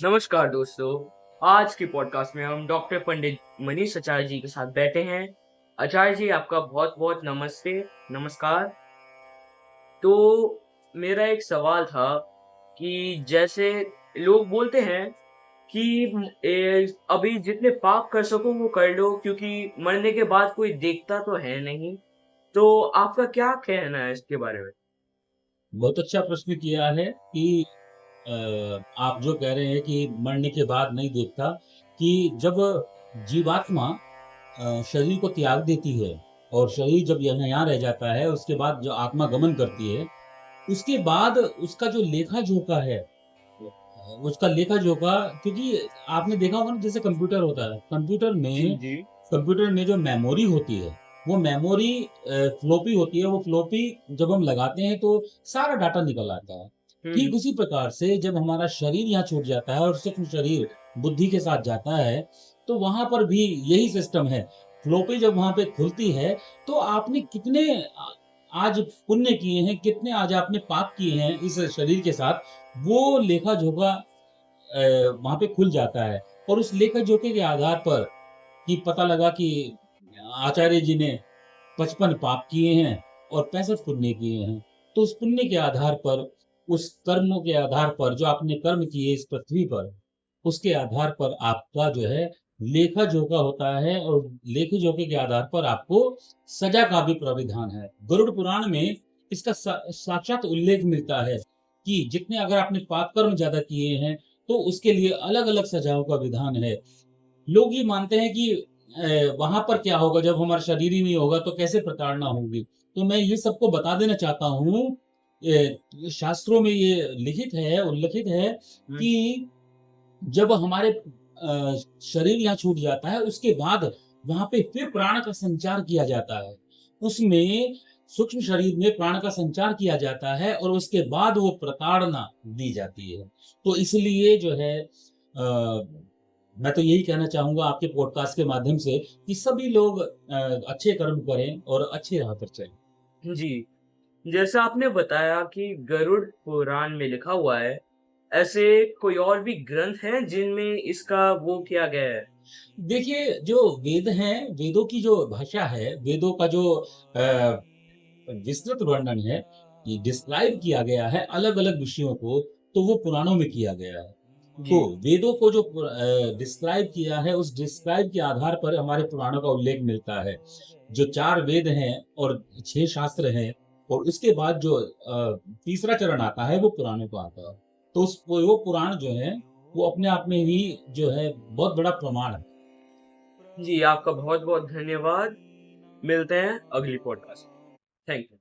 नमस्कार दोस्तों। आज की पॉडकास्ट में हम डॉक्टर पंडित मनीष आचार्य जी के साथ बैठे हैं। आचार्य जी आपका बहुत-बहुत नमस्ते, नमस्कार। तो मेरा एक सवाल था कि जैसे लोग बोलते हैं कि अभी जितने पाप कर सको वो कर लो क्योंकि मरने के बाद कोई देखता तो है नहीं। तो आपका क्या कहना है इसके बारे में? बहुत अच्छा प्रश्न किया है कि अ, आप जो कह रहे हैं कि मरने के बाद नहीं देखता कि जब जीवात्मा शरीर को त्याग देती है और शरीर जब यहाँ रह जाता है, उसके बाद जो आत्मा गमन करती है, उसके बाद उसका जो लेखा-जोखा है उसका लेखा-जोखा क्योंकि आपने देखा होगा ना जैसे कंप्यूटर होता है, जी, जी। कंप्यूटर में जो मेमोरी होती है, वो मेमोरी फ्लॉपी होती है, वो फ्लॉपी जब हम लगाते हैं तो सारा डाटा निकल आता है। हुँ, ठीक हुँ। उसी प्रकार से जब हमारा शरीर यहाँ छूट जाता है और सूक्ष्म शरीर बुद्धि के साथ जाता है, तो वहाँ पर भी यही सिस्टम है। फ्लॉपी जब वहाँ पे खुलती है, तो आपने कितने आज पुण्य किए हैं, कितने आज आपने पाप किए हैं इस शरीर के साथ, वो लेखा-जोखा वहाँ पे खुल जाता है और उस लेखा-जोखे के आधार पर कि पता लगा कि आचार्य जी ने 55 पाप किए हैं और 65 पुण्य किए हैं। तो उस पुण्य के आधार पर, उस कर्मों के आधार पर जो आपने कर्म किए इस पृथ्वी पर, उसके आधार पर आपका जो है लेखा-जोखा होता है और लेखे-जोखे के आधार पर आपको सज़ा का भी प्राविधान है। गरुड़ पुराण में इसका साक्षात उल्लेख मिलता है कि जितने अगर आपने पाप कर्म ज़्यादा किए हैं, तो उसके लिए अलग-अलग सज़ाओं का विधान है। लोग ये मानते हैं कि वहाँ पर क्या होगा जब हमारा शरीर ही नहीं होगा तो कैसे प्रताड़ना होगी। तो मैं ये सबको बता देना चाहता हूँ शास्त्रों में ये लिखित है, उल्लिखित है हुँ। कि जब हमारे शरीर यहाँ छूट जाता है उसके बाद वहाँ पे फिर प्राण का संचार किया जाता है। उसमें सूक्ष्म शरीर में प्राण का संचार किया जाता है और उसके बाद वो प्रताड़ना दी जाती है। तो इसलिए जो है मैं तो यही कहना चाहूँगा आपके पॉडकास्ट के माध्यम से कि सभी लोग अच्छे कर्म करें और अच्छी राह पर चलें। जी। जैसा आपने बताया कि गरुड़ पुराण में लिखा हुआ है, ऐसे कोई और भी ग्रंथ हैं जिनमें इसका वो किया गया है? देखिए, जो वेद हैं, वेदों की जो भाषा है, वेदों का जो अ, विस्तृत वर्णन है, ये डिस्क्राइब किया गया है अलग-अलग विषयों को, तो वो पुराणों में किया गया है। तो जी, वेदों को जो डिस्क्राइब किया है, उस डिस्क्राइब के आधार पर हमारे पुराणों का उल्लेख मिलता है। जो 4 वेद हैं और 6 शास्त्र हैं और उसके बाद जो तीसरा चरण आता है, वो पुराणों का आता है। तो वो पुराण जो हैं, वो अपने आप में ही जो है बहुत बड़ा प्रमाण है। जी आपका बहुत-बहुत धन्यवाद। मिलते हैं अगली पॉडकास्ट में। Thank you.